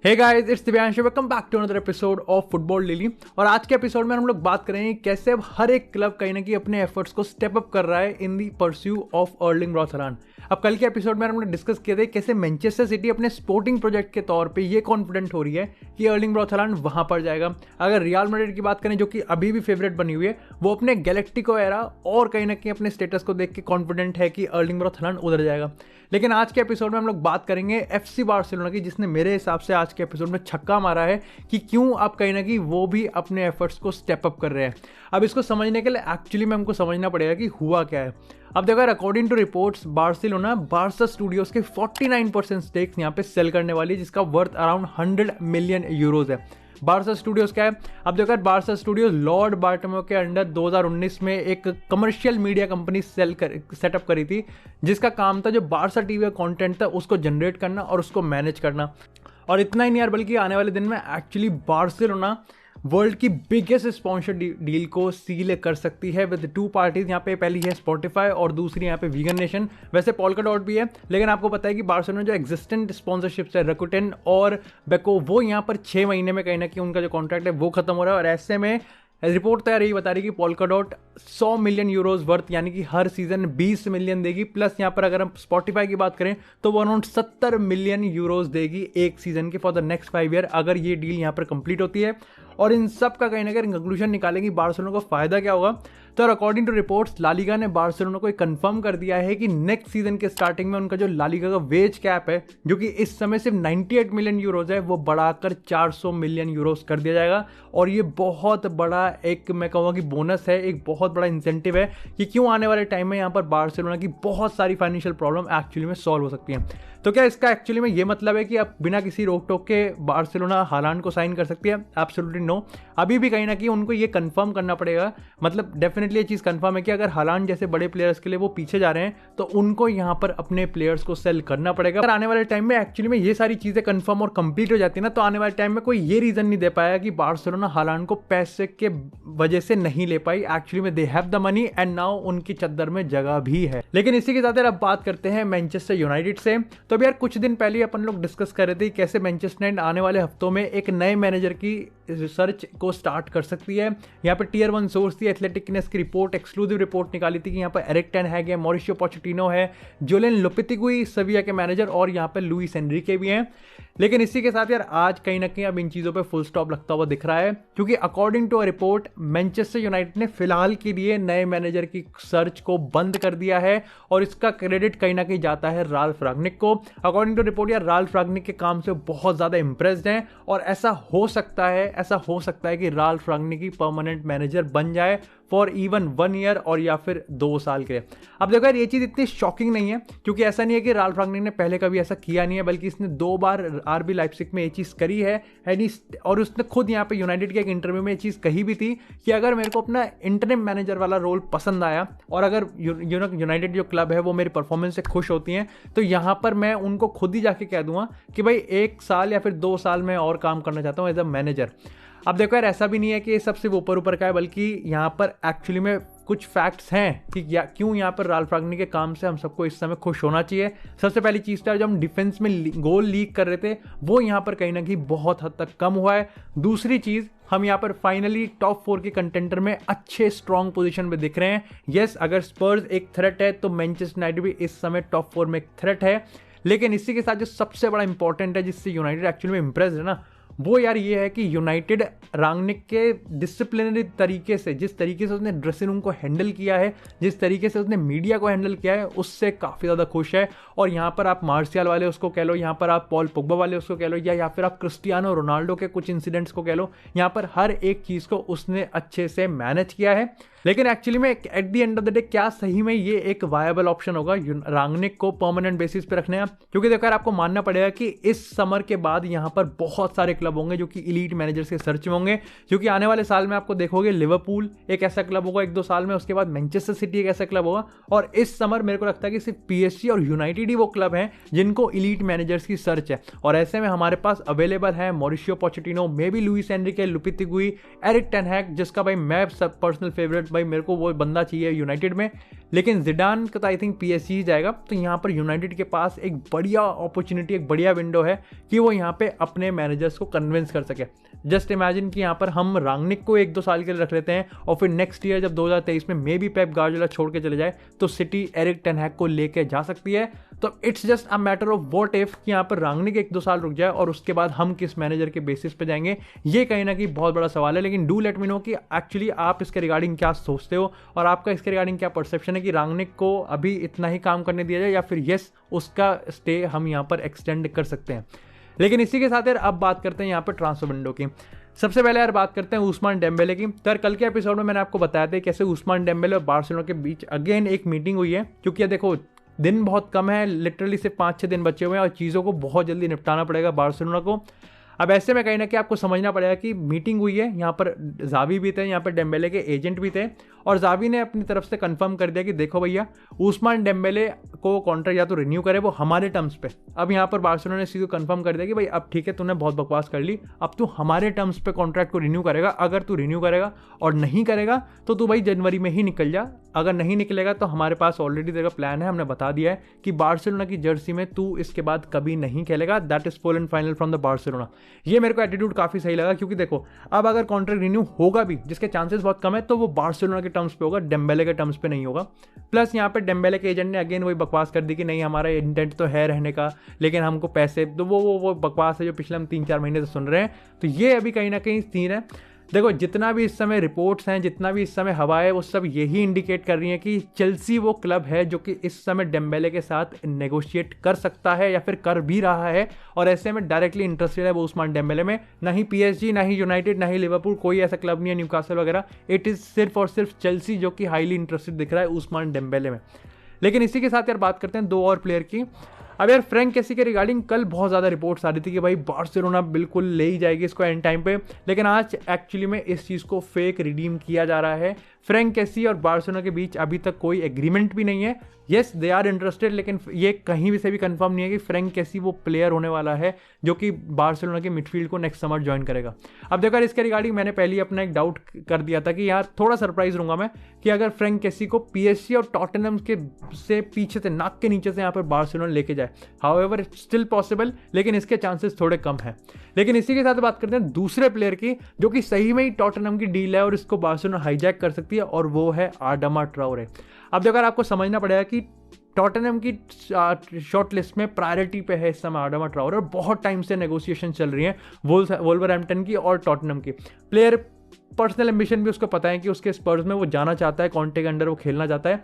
Hey guys, it's Divyansh, welcome back to another episode of football daily. और आज के episode में हम लोग बात करेंगे कैसे अब हर एक क्लब कहीं ना कहीं अपने एफर्ट्स को स्टेप अप कर रहा है in the pursuit of Erling Braut Haaland. अब कल के एपिसोड में हम लोग डिस्कस किए थे कैसे मैनचेस्टर सिटी अपने स्पोर्टिंग प्रोजेक्ट के तौर पे ये कॉन्फिडेंट हो रही है कि अर्लिंग ब्रॉट हालांड वहां पर जाएगा। अगर रियल मैड्रिड की बात करें, जो कि अभी भी फेवरेट बनी हुई है, वो अपने गैलेक्टिको एरा और कहीं ना कहीं अपने स्टेटस को देख के कॉन्फिडेंट है कि अर्लिंग ब्रॉट हालांड उधर जाएगा। लेकिन आज के एपिसोड में हम लोग बात करेंगे एफसी बार्सिलोना की, जिसने मेरे हिसाब से आज के एपिसोड में छक्का मारा है कि क्यों अब कहीं ना कहीं वो भी अपने एफर्ट्स को स्टेप अप कर रहे हैं। अब इसको समझने के लिए एक्चुअली में हमको समझना पड़ेगा कि हुआ क्या है। अब देखो, according to reports Barcelona Barça studios के 49% स्टेक्स यहाँ पे सेल करने वाली है, जिसका वर्थ अराउंड 100 मिलियन यूरोज है। बार्सा स्टूडियोज क्या है? अब देखो, बार्सा स्टूडियोज लॉर्ड बार्टोमेओ के अंडर 2019 में एक कमर्शियल मीडिया कंपनी सेटअप करी थी, जिसका काम था जो बार्सा टीवी का कंटेंट था उसको जनरेट करना और उसको मैनेज करना। और इतना ही नहीं यार, बल्कि आने वाले दिन में एक्चुअली बार्सिलोना वर्ल्ड की बिगेस्ट स्पॉन्सर डील को सील कर सकती है विद टू पार्टीज। यहाँ पे पहली है स्पॉटिफाई और दूसरी यहाँ पे वीगन नेशन। वैसे पोल्का डॉट भी है, लेकिन आपको पता है कि बार्सिलोना जो एग्जिस्टेंट स्पॉन्सरशिप्स है रकुटेन और बेको, वो यहाँ पर 6 महीने में कहीं ना कहीं उनका जो कॉन्ट्रैक्ट है वो खत्म हो रहा है। और ऐसे में रिपोर्ट तो यार यही बता रही है कि polka dot 100 million euros worth, यानी कि हर सीजन 20 मिलियन देगी। प्लस यहाँ पर अगर हम स्पॉटिफाई की बात करें तो वो अराउंड 70 मिलियन यूरोज देगी एक सीजन के फॉर द नेक्स्ट 5 ईयर, अगर ये डील यहाँ पर कंप्लीट होती है। और इन सब का कहीं ना कहीं कंक्लूजन निकालेंगे बार्सिलोना को फायदा क्या होगा। तो according to reports La Liga ने बार्सिलोना को कंफर्म कर दिया है कि नेक्स्ट सीजन के स्टार्टिंग में उनका जो ला लीगा का वेज कैप है, जो कि इस समय सिर्फ 98 मिलियन यूरोज है, वो बढ़ाकर 400 मिलियन यूरोज कर दिया जाएगा। और ये बहुत बड़ा एक, मैं कहूँगा कि बोनस है, एक बहुत बड़ा इंसेंटिव है कि क्यों आने वाले टाइम में यहाँ पर बार्सिलोना की बहुत सारी फाइनेंशियल प्रॉब्लम एक्चुअली में सॉल्व हो सकती है। तो क्या इसका एक्चुअली में ये मतलब है कि अब बिना किसी रोक टोक के बार्सिलोना हालांड को साइन कर सकती है? Absolutely no. अभी भी कहीं ना कहीं उनको ये कंफर्म करना पड़ेगा। मतलब डेफिनेटली ये चीज़ कंफर्म है कि अगर हालांड जैसे बड़े प्लेयर्स के लिए वो पीछे जा रहे हैं तो उनको यहाँ पर अपने प्लेयर्स को सेल करना पड़ेगा। अगर आने वाले टाइम में एक्चुअली में ये सारी चीज़ें कंफर्म और कंप्लीट हो जाती है ना, तो आने वाले टाइम में कोई ये रीज़न नहीं दे पाया कि बार्सिलोना हालांड को पैसे के वजह से नहीं ले पाई। एक्चुअली में they have the money and now उनकी चद्दर में जगह भी है। लेकिन इसी के साथ अब बात करते हैं मैनचेस्टर यूनाइटेड से। तो यार कुछ दिन पहले अपन लोग डिस्कस कर रहे थे कैसे मैनचेस्टर यूनाइटेड आने वाले हफ्तों में एक नए मैनेजर की रिसर्च को स्टार्ट कर सकती है। यहाँ पे टियर 1 सोर्स थी एथलेटिक ने इसकी रिपोर्ट, एक्सक्लूसिव रिपोर्ट निकाली थी कि यहाँ पर एरिक टेन हैग है, मॉरिशियो पोचेटिनो है, जोलेन लोपेटेगुई सेविया के मैनेजर, और यहाँ पे लुइस एनरिके भी हैं। लेकिन इसी के साथ यार आज कहीं ना कहीं अब इन चीज़ों पे फुल स्टॉप लगता हुआ दिख रहा है, क्योंकि according to a report Manchester United ने फिलहाल के लिए नए मैनेजर की सर्च को बंद कर दिया है और इसका क्रेडिट कहीं ना कहीं जाता है राल्फ रागनिक को। अकॉर्डिंग टू रिपोर्ट यार राल्फ रागनिक के काम से बहुत ज़्यादा इंप्रेस्ड हैं और ऐसा हो सकता है कि राल्फ रागनिक की परमानेंट मैनेजर बन जाए फॉर इवन 1 ईयर और या फिर 2 साल के लिए। अब देखो यार, ये चीज़ इतनी शॉकिंग नहीं है, क्योंकि ऐसा नहीं है कि राल्फ रागनिक ने पहले कभी ऐसा किया नहीं है, बल्कि इसने 2 बार आरबी लाइप्जिग में ये चीज़ करी है। और उसने खुद यहाँ पे यूनाइटेड के एक इंटरव्यू में ये चीज़ कही भी थी कि अगर मेरे को अपना इंटरिम मैनेजर वाला रोल पसंद आया और अगर यूनाइटेड जो क्लब है वो मेरी परफॉर्मेंस से खुश होती हैं, तो यहाँ पर मैं उनको खुद ही जाके कह दूंगा कि भाई 1 साल या फिर 2 साल में और काम करना चाहता हूँ एज अ मैनेजर। अब देखो यार, ऐसा भी नहीं है कि ये सब सिर्फ ऊपर का है, बल्कि यहाँ पर एक्चुअली में कुछ फैक्ट्स हैं कि क्यों यहाँ पर राल्फ रागनिक के काम से हम सबको इस समय खुश होना चाहिए। सबसे पहली चीज़ था, जब हम डिफेंस में गोल लीक कर रहे थे, वो यहाँ पर कहीं ना कहीं बहुत हद तक कम हुआ है। दूसरी चीज़, हम यहाँ पर फाइनली टॉप 4 के कंटेंटर में अच्छे स्ट्रॉन्ग पोजीशन पे दिख रहे हैं। यस, अगर स्पर्स एक थ्रेट है तो मैनचेस्टर यूनाइटेड भी इस समय टॉप 4 में एक थ्रेट है। लेकिन इसी के साथ जो सबसे बड़ा इंपॉर्टेंट है, जिससे यूनाइटेड एक्चुअली में इंप्रेस है ना, वो यार ये है कि यूनाइटेड रागनिक के डिसिप्लिनरी तरीके से, जिस तरीके से उसने ड्रेसिंग रूम को हैंडल किया है, जिस तरीके से उसने मीडिया को हैंडल किया है, उससे काफ़ी ज़्यादा खुश है। और यहाँ पर आप मार्शियल वाले उसको कह लो, यहाँ पर आप पॉल पोग्बा वाले उसको कह लो, या फिर आप क्रिस्टियानो रोनाल्डो के कुछ इंसिडेंट्स को कह लो, यहाँ पर हर एक चीज़ को उसने अच्छे से मैनेज किया है। लेकिन एक्चुअली में at the end of the day क्या सही में ये एक वायबल ऑप्शन होगा रागनिक को परमानेंट बेसिस पे रखने का? क्योंकि देखो यार, आपको मानना पड़ेगा कि इस समर के बाद यहाँ पर बहुत सारे क्लब होंगे जो कि इलीट मैनेजर्स के सर्च में होंगे, क्योंकि आने वाले साल में आपको देखोगे लिवरपूल एक ऐसा क्लब होगा 1-2 साल में, उसके बाद मैनचेस्टर सिटी एक ऐसा क्लब होगा, और इस समर मेरे को लगता है कि सिर्फ पीएसजी और यूनाइटेड ही वो क्लब हैं जिनको इलीट मैनेजर्स की सर्च है। और ऐसे में हमारे पास अवेलेबल है Mauricio Pochettino, maybe Luis Enrique, Lopetegui, Erik ten Hag, जिसका भाई मैं सब पर्सनल फेवरेट, भाई मेरे को वो बंदा चाहिए यूनाइटेड में। लेकिन जिडान का तो आई थिंक पीएसजी जाएगा। तो यहाँ पर यूनाइटेड के पास एक बढ़िया अपॉर्चुनिटी, एक बढ़िया विंडो है कि वो यहाँ पे अपने मैनेजर्स को कन्विंस कर सके। जस्ट इमेजिन कि यहाँ पर हम रांगनिक को 1-2 साल के लिए रख लेते हैं और फिर नेक्स्ट ईयर जब 2023 में मे बी पेप गार्डियोला छोड़ के चले जाए तो सिटी एरिक टेन हैग को लेके जा सकती है। तो it's just a matter of what if कि यहाँ पर रांगनिक 1-2 साल रुक जाए और उसके बाद हम किस मैनेजर के बेसिस पे जाएंगे, ये कहीं ना कहीं बहुत बड़ा सवाल है। लेकिन डू लेट मी नो कि एक्चुअली आप इसके रिगार्डिंग क्या सोचते हो और आपका इसके रिगार्डिंग क्या परसेप्शन है कि रांगनिक को अभी इतना ही काम करने दिया जाए या फिर यस उसका स्टे हम यहाँ पर एक्सटेंड कर सकते हैं। लेकिन इसी के साथ यार अब बात करते हैं यहाँ पर ट्रांसफर विंडो की। सबसे पहले यार बात करते हैं उस्मान डेम्बेले की। तो यार कल के एपिसोड में मैंने आपको बताया था कैसे उस्मान डेम्बेले और बार्सिलोना के बीच अगेन एक मीटिंग हुई है, क्योंकि देखो दिन बहुत कम है, लिटरली सिर्फ 5-6 दिन बचे हुए हैं और चीज़ों को बहुत जल्दी निपटाना पड़ेगा बार्सिलोना को। अब ऐसे में कहीं ना कहीं आपको समझना पड़ेगा कि मीटिंग हुई है, यहाँ पर जावी भी थे, यहाँ पर डेम्बेले के एजेंट भी थे और जावी ने अपनी तरफ से कंफर्म कर दिया कि देखो भैया उस्मान डेम्बेले को कॉन्ट्रैक्ट या तो रिन्यू करे वो हमारे टर्म्स पे। अब यहाँ पर बार्सिलोना ने सीधे कंफर्म कर दिया कि भाई अब ठीक है तूने बहुत बकवास कर ली, अब तू हमारे टर्म्स पे कॉन्ट्रैक्ट को रिन्यू करेगा। अगर तू रिन्यू करेगा और नहीं करेगा तो तू भाई जनवरी में ही निकल जा। अगर नहीं निकलेगा तो हमारे पास ऑलरेडी तेरा प्लान है, हमने बता दिया है कि बार्सिलोना की जर्सी में तू इसके बाद कभी नहीं खेलेगा। That is full and final from the Barcelona. ये मेरे को एटीट्यूड काफी सही लगा, क्योंकि देखो अब अगर कॉन्ट्रैक्ट रिन्यू होगा भी, जिसके चांसेस बहुत कम है, तो वो बार्सिलोना के टर्म्स पे होगा, डेम्बेले के टर्म्स पे नहीं होगा। प्लस यहाँ पे डेम्बेले के एजेंट ने अगेन वही बकवास कर दी कि नहीं हमारा इंटेंट तो है रहने का, लेकिन हमको पैसे, तो वो बकवास है जो पिछले हम 3-4 महीने से सुन रहे हैं। तो ये अभी कहीं ना कहीं सीन है। देखो जितना भी इस समय रिपोर्ट्स हैं, जितना भी इस समय हवा है, वो सब यही इंडिकेट कर रही है कि चेल्सी वो क्लब है जो कि इस समय डेम्बेले के साथ नेगोशिएट कर सकता है या फिर कर भी रहा है। और ऐसे में डायरेक्टली इंटरेस्टेड है वो उस्मान डेम्बेले में। ना ही पीएसजी, ना ही यूनाइटेड, ना ही लिवरपूल, कोई ऐसा क्लब नहीं है, न्यूकासल वगैरह। इट इज सिर्फ और सिर्फ चेल्सी जो कि हाईली इंटरेस्टेड दिख रहा है उस्मान डेम्बेले में। लेकिन इसी के साथ यार बात करते हैं 2 और प्लेयर की। अब यार फ्रैंक कैसी के रिगार्डिंग कल बहुत ज़्यादा रिपोर्ट्स आ रही थी कि भाई बार्सिलोना बिल्कुल ले ही जाएगी इसको एंड टाइम पे, लेकिन आज एक्चुअली में इस चीज़ को फेक रिडीम किया जा रहा है। फ्रैंक कैसी और बार्सिलोना के बीच अभी तक कोई एग्रीमेंट भी नहीं है। येस दे आर इंटरेस्टेड, लेकिन ये कहीं भी से भी कंफर्म नहीं है कि फ्रैंक कैसी वो प्लेयर होने वाला है जो कि बार्सिलोना के मिडफील्ड को नेक्स्ट समर ज्वाइन करेगा। अब देखो इसके रिगार्डिंग मैंने पहले ही अपना एक डाउट कर दिया था कि यार थोड़ा सरप्राइज रहूंगा मैं कि अगर फ्रैंक कैसी को पीएसजी और टॉटनहम के से पीछे से, नाक के नीचे से यहाँ पर बार्सिलोना लेके जाए। हाउएवर इट्स स्टिल पॉसिबल, लेकिन इसके चांसेस थोड़े कम हैं। लेकिन इसी के साथ बात करते हैं दूसरे प्लेयर की जो कि सही में ही टॉटनहम की डील है और इसको बार्सिलोना हाईजैक कर सकती है, और वो है आडामा ट्राओरे। अब देखो आपको समझना पड़ेगा कि टॉटनहम की शॉर्ट लिस्ट में प्रायोरिटी पे है इस समय आडामा ट्राओरे, और बहुत टाइम से नेगोशिएशन चल रही है वोल्वरहैम्पटन की और टॉटनहम की। प्लेयर पर्सनल एम्बिशन भी उसको पता है कि उसके स्पर्स में वो जाना चाहता है, कॉन्टे के अंडर वो खेलना चाहता है।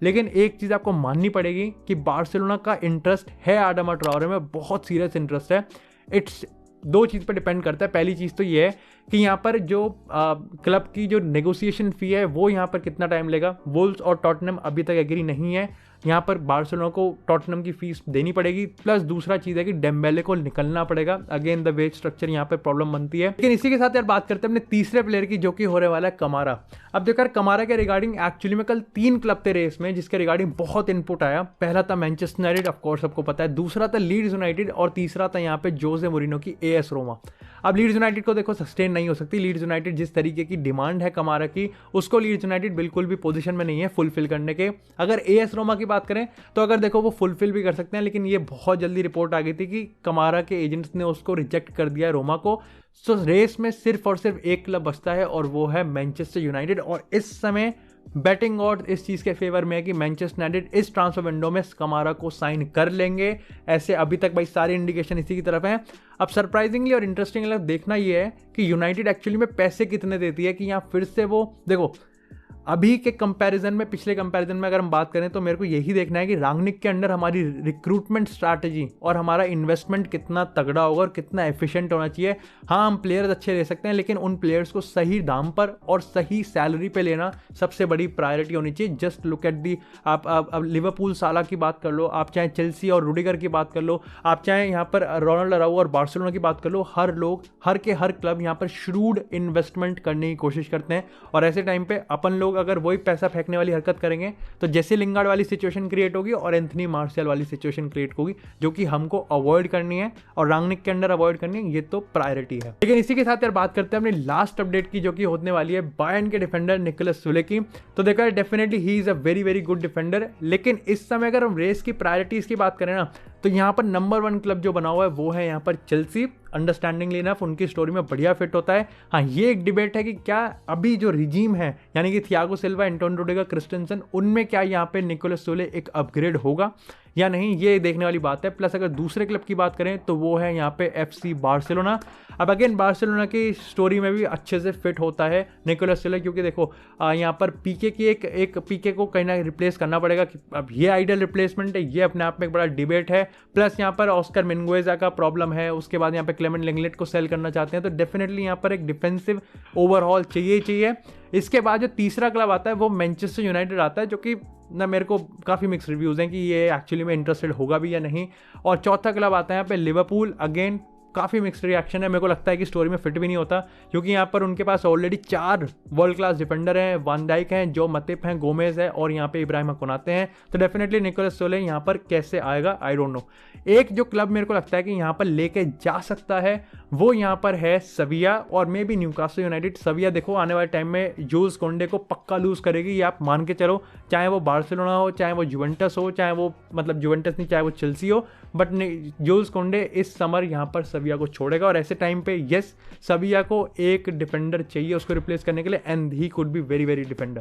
लेकिन एक चीज़ आपको माननी पड़ेगी कि बार्सिलोना का इंटरेस्ट है आडामा ट्राओरे में, बहुत सीरियस इंटरेस्ट है। इट्स 2 चीज़ पर डिपेंड करता है। पहली चीज़ तो ये है कि यहाँ पर जो क्लब की जो नेगोशिएशन फ़ी है वो यहाँ पर कितना टाइम लेगा। वुल्व्स और टॉटनहम अभी तक एग्री नहीं है, यहाँ पर बार्सिलोना को टॉटनहम की फीस देनी पड़ेगी। प्लस दूसरा चीज़ है कि डेम्बेले को निकलना पड़ेगा। अगेन द वेज स्ट्रक्चर यहाँ पर प्रॉब्लम बनती है। लेकिन इसी के साथ यार बात करते हैं अपने तीसरे प्लेयर की जो कि हो रहे वाला है कमारा। अब देखो कमारा के रिगार्डिंग एक्चुअली में कल 3 क्लब थे रेस में जिसके रिगार्डिंग बहुत इनपुट आया। पहला था मैनचेस्टर यूनाइटेड, ऑफकोर्स सबको पता है, दूसरा था लीड्स यूनाइटेड और तीसरा था यहाँ पे जोसे मोरिनो की एएस रोमा। अब लीड्स यूनाइटेड को देखो सस्टेन नहीं हो सकती। लीड्स यूनाइटेड जिस तरीके की डिमांड है कमारा की, उसको लीड्स यूनाइटेड बिल्कुल भी पोजीशन में नहीं है फुलफिल करने के। अगर एएस रोमा की बात करें तो अगर देखो वो फुलफिल भी कर सकते हैं, लेकिन ये बहुत जल्दी रिपोर्ट आ गई थी कि कमारा के एजेंट्स ने उसको रिजेक्ट कर दिया है रोमा को। सो रेस में सिर्फ और सिर्फ एक क्लब बचता है और वो है मैनचेस्टर यूनाइटेड। और इस समय बैटिंग ऑड इस चीज़ के फेवर में है कि मैनचेस्टर यूनाइटेड इस ट्रांसफर विंडो में कमारा को साइन कर लेंगे। ऐसे अभी तक भाई सारे इंडिकेशन इसी की तरफ हैं। अब सरप्राइजिंगली और इंटरेस्टिंगली देखना ये है कि यूनाइटेड एक्चुअली में पैसे कितने देती है कि यहाँ फिर से वो देखो अभी के कंपैरिजन में, पिछले कंपैरिजन में अगर हम बात करें तो मेरे को यही देखना है कि रांगनिक के अंडर हमारी रिक्रूटमेंट स्ट्रैटेजी और हमारा इन्वेस्टमेंट कितना तगड़ा होगा और कितना एफिशिएंट होना चाहिए। हाँ हम प्लेयर्स अच्छे ले सकते हैं, लेकिन उन प्लेयर्स को सही दाम पर और सही सैलरी पे लेना सबसे बड़ी प्रायोरिटी होनी चाहिए। जस्ट लुक एट दी, आप लिवरपूल साला की बात कर लो, आप चाहे चेल्सी और रुडिगर की बात कर लो, आप चाहे यहाँ पर रोनाल्ड अराउजो और बार्सिलोना की बात कर लो, हर लोग हर क्लब यहाँ पर श्रूड इन्वेस्टमेंट करने की कोशिश करते हैं। और ऐसे टाइम पे अपन लोग लोग अगर वही पैसा फेंकने वाली हरकत करेंगे तो जेसी लिंगार्ड वाली सिचुएशन क्रिएट होगी और एंथनी मार्शियल वाली सिचुएशन क्रिएट होगी, जो कि हमको अवॉइड करनी है और रांगनिक के अंडर अवॉइड करनी है, ये तो प्रायोरिटी है। लेकिन इसी के साथ यार बात करते हैं अपनी लास्ट अपडेट की, जो कि होने वाली है बायर्न के डिफेंडर निकोलस सुले की। तो देखा definitely he is a very very good defender, लेकिन इस समय अगर हम रेस की प्रायोरिटीज की बात करें ना, तो यहाँ पर नंबर 1 क्लब जो बना हुआ है वो है यहाँ पर चेल्सी। अंडरस्टैंडिंगली इनफ उनकी स्टोरी में बढ़िया फिट होता है। हाँ, ये एक डिबेट है कि क्या अभी जो रिजीम है, यानी कि Thiago Silva, Anton Rudiger, Christensen, उनमें क्या यहाँ पे निकोलस सोले एक अपग्रेड होगा या नहीं, ये देखने वाली बात है। प्लस अगर दूसरे क्लब की बात करें तो वो है यहाँ पे FC बार्सिलोना। अब अगेन बार्सिलोना की स्टोरी में भी अच्छे से फिट होता है निकोलस सोले, क्योंकि देखो यहाँ पर पीके की एक पीके को कहीं ना रिप्लेस करना पड़ेगा। अब ये आइडियल रिप्लेसमेंट है, ये अपने आप में एक बड़ा डिबेट है। प्लस यहाँ पर ऑस्कर मिंगुएजा का प्रॉब्लम है, उसके बाद यहाँ पे क्लेमेंट लेंगलेट को सेल करना चाहते हैं, तो डेफिनेटली यहाँ पर एक डिफेंसिव ओवरऑल चाहिए। इसके बाद जो तीसरा क्लब आता है वो मैनचेस्टर यूनाइटेड आता है, जो कि ना मेरे को काफ़ी मिक्स रिव्यूज़ हैं कि ये एक्चुअली में इंटरेस्टेड होगा भी या नहीं। और चौथा क्लब आता है यहाँ पे लिवरपूल। अगेन काफ़ी मिक्स्ड रिएक्शन है, मेरे को लगता है कि स्टोरी में फिट भी नहीं होता, क्योंकि यहाँ पर उनके पास ऑलरेडी 4 वर्ल्ड क्लास डिफेंडर हैं, वान डाइक हैं, जो मतिप हैं, गोमेज है और यहाँ पे इब्राहिम कोनाते हैं। तो डेफिनेटली निकोलस सोले यहाँ पर कैसे आएगा आई डोंट नो। एक जो क्लब मेरे को लगता है कि यहाँ पर लेके जा सकता है वो यहाँ पर है सविया और मे बी न्यूकासल यूनाइटेड। सविया देखो आने वाले टाइम में जूल्स कोंडे को पक्का लूज करेगी, ये आप मान के चलो, चाहे वो बार्सिलोना हो, चाहे वो जुवेंटस हो, चाहे वो मतलब जुवेंटस नहीं, चाहे वो चेल्सी हो, बट जूल्स कोंडे इस समर यहाँ पर सविया को छोड़ेगा। और ऐसे टाइम पे यस, सविया को एक डिफेंडर चाहिए उसको रिप्लेस करने के लिए, and he could be very very defender.